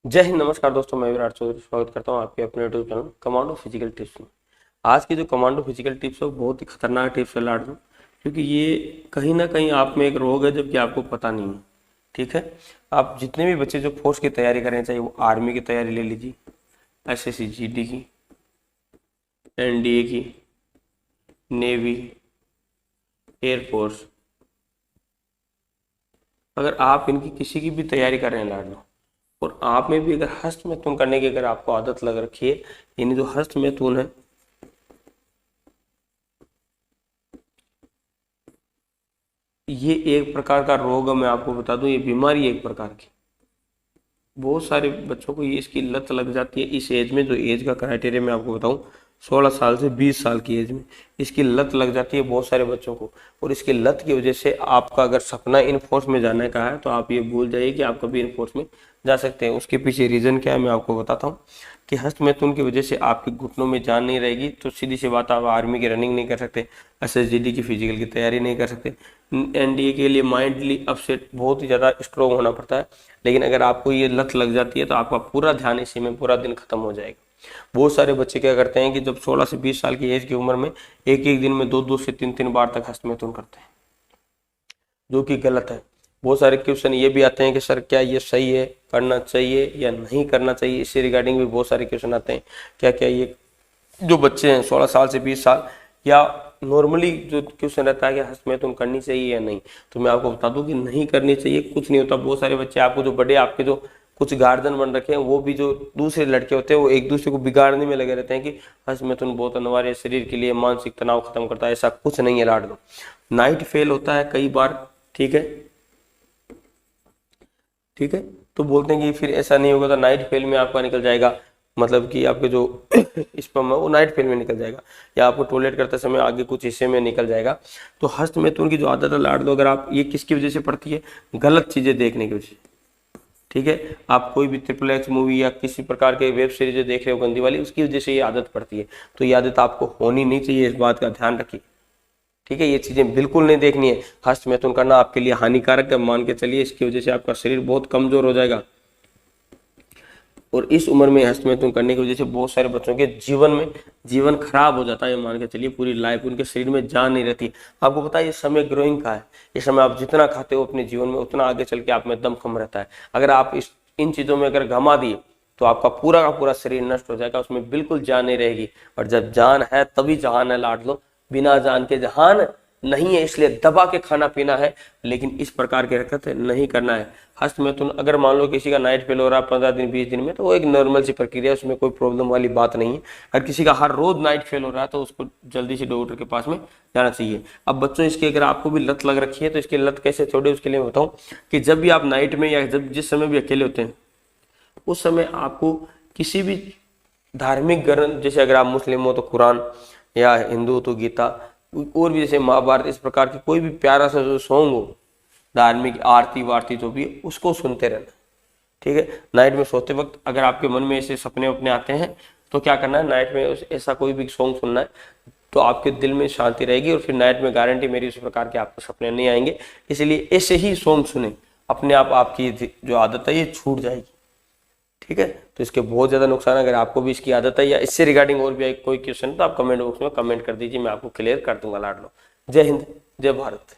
जय हिंद। नमस्कार दोस्तों, मैं विराट चौधरी स्वागत करता हूं आपके अपने YouTube channel commando physical tips में। आज की जो कमांडो फिजिकल टिप्स है वो बहुत ही खतरनाक टिप्स है लाड में, क्योंकि ये कहीं ना कहीं आप में एक रोग है जबकि आपको पता नहीं है। ठीक है, आप जितने भी बच्चे जो फोर्स की तैयारी करें, चाहे वो आर्मी की तैयारी ले लीजिए, एसएससी जीडी की, एनडीए की, नेवी, एयरफोर्स, अगर आप इनकी किसी की भी तैयारी कर रहे हैं लाड में, और आप में भी अगर हस्त मैथुन करने की अगर आपको आदत लग रखी है, यानी जो हस्त मैथुन है ये एक प्रकार का रोग है। मैं आपको बता दूं, ये बीमारी है एक प्रकार की। बहुत सारे बच्चों को ये इसकी लत लग जाती है इस एज में। जो एज का क्राइटेरिया मैं आपको बताऊं, 16 साल से 20 साल की एज में इसकी लत लग जाती है बहुत सारे बच्चों को। और इसकी लत की वजह से आपका अगर सपना इन फोर्स में जाने का है तो आप ये भूल जाइए कि आप कभी इन फोर्स में जा सकते हैं। उसके पीछे रीज़न क्या है मैं आपको बताता हूँ कि हस्त मैथुन की वजह से आपके घुटनों में जान नहीं रहेगी, तो सीधी सी बात, आप आर्मी की रनिंग नहीं कर सकते, एसएसजीडी की फिजिकल की तैयारी नहीं कर सकते। एनडीए के लिए माइंडली अपसेट बहुत ही ज़्यादा स्ट्रोंग होना पड़ता है। लेकिन अगर आपको ये लत लग जाती है तो आपका पूरा ध्यान इसी में, पूरा दिन खत्म हो जाएगा। बहुत सारे बच्चे क्या करते हैं कि जब 16 से 20 साल की एज की उम्र में एक एक दिन में दो दो से तीन तीन बार तक हस्तमैथुन करते हैं, जो कि गलत है। बहुत सारे क्वेश्चन ये भी आते हैं कि सर क्या ये सही है, करना चाहिए या नहीं करना चाहिए, इससे रिगार्डिंग भी बहुत सारे क्वेश्चन आते हैं। क्या क्या ये जो बच्चे हैं 16 साल से 20 साल, या नॉर्मली जो क्वेश्चन रहता है कि हस्तमैथुन करनी चाहिए या नहीं, तो मैं आपको बता दूं कि नहीं करनी चाहिए। कुछ नहीं होता। बहुत सारे बच्चे आपको जो बड़े, आपके जो कुछ गार्जियन बन रखे हैं, वो भी जो दूसरे लड़के होते हैं वो एक दूसरे को बिगाड़ने में लगे रहते हैं कि हस्तमैथुन बहुत अनिवार्य है शरीर के लिए, मानसिक तनाव खत्म करता है। ऐसा कुछ नहीं है लाड लो। नाइट फेल होता है कई बार, ठीक है, ठीक है। तो बोलते हैं कि फिर ऐसा नहीं होगा तो नाइट फेल में आपका निकल जाएगा, मतलब कि आपके जो स्पर्म है वो नाइट फेल में निकल जाएगा, या आपको टॉयलेट करते समय आगे कुछ हिस्से में निकल जाएगा। तो हस्त मैथुन की जो आदत है लाड लो, अगर आप ये किसकी वजह से पड़ती है, गलत चीजें देखने की वजह से। ठीक है, आप कोई भी ट्रिपल एक्स मूवी या किसी प्रकार के वेब सीरीज देख रहे हो गंदी वाली, उसकी वजह से ये आदत पड़ती है। तो ये आदत आपको होनी नहीं चाहिए, इस बात का ध्यान रखिए। ठीक है, ये चीजें बिल्कुल नहीं देखनी है। हस्त मैथुन करना आपके लिए हानिकारक है, मान के चलिए। इसकी वजह से आपका शरीर बहुत कमजोर हो जाएगा, और इस उम्र में हस्त मैथुन करने की वजह से बहुत सारे बच्चों के जीवन खराब हो जाता है। मान के चलिए पूरी लाइफ उनके शरीर में जान नहीं रहती। आपको पता है ये समय ग्रोइंग का है। ये समय आप जितना खाते हो अपने जीवन में, उतना आगे चल के आप में दम कम रहता है। अगर आप इन चीजों में अगर घमा दिए तो आपका पूरा का पूरा शरीर नष्ट हो जाएगा, उसमें बिल्कुल जान नहीं रहेगी। और जब जान है तभी जहान है लाड लो, बिना जान के जहान नहीं है। इसलिए दबा के खाना पीना है, लेकिन इस प्रकार की हरकत नहीं करना है। हस्त मैथुन अगर मान लो किसी का नाइट फेल हो रहा है 15 दिन 20 दिन में, तो वो एक नॉर्मल सी प्रक्रिया है, उसमें कोई प्रॉब्लम वाली बात नहीं है। अगर किसी का हर रोज नाइट फेल हो रहा है तो उसको जल्दी से डॉक्टर के पास में जाना चाहिए। अब बच्चों, इसकी अगर आपको भी लत लग रखी है तो इसकी लत कैसे छोड़े, उसके लिए मैं बताऊं कि जब भी आप नाइट में या जब जिस समय भी अकेले होते हैं, उस समय आपको किसी भी धार्मिक ग्रंथ, जैसे अगर आप मुस्लिम हो तो कुरान, या हिंदू हो तो गीता, और भी जैसे महाभारत, इस प्रकार की कोई भी प्यारा सा जो सॉन्ग हो, धार्मिक आरती वारती जो भी है, उसको सुनते रहना। ठीक है, नाइट में सोते वक्त अगर आपके मन में ऐसे सपने अपने आते हैं तो क्या करना है, नाइट में ऐसा कोई भी सॉन्ग सुनना है, तो आपके दिल में शांति रहेगी, और फिर नाइट में गारंटी मेरी उस प्रकार के आपको सपने नहीं आएंगे। इसलिए ऐसे ही सॉन्ग सुने, अपने आप आपकी जो आदत है ये छूट जाएगी। ठीक है, तो इसके बहुत ज़्यादा नुकसान है। अगर आपको भी इसकी आदत है या इससे रिगार्डिंग और भी कोई क्वेश्चन है तो आप कमेंट बॉक्स में कमेंट कर दीजिए, मैं आपको क्लियर कर दूंगा लाड लो। जय हिंद, जय भारत।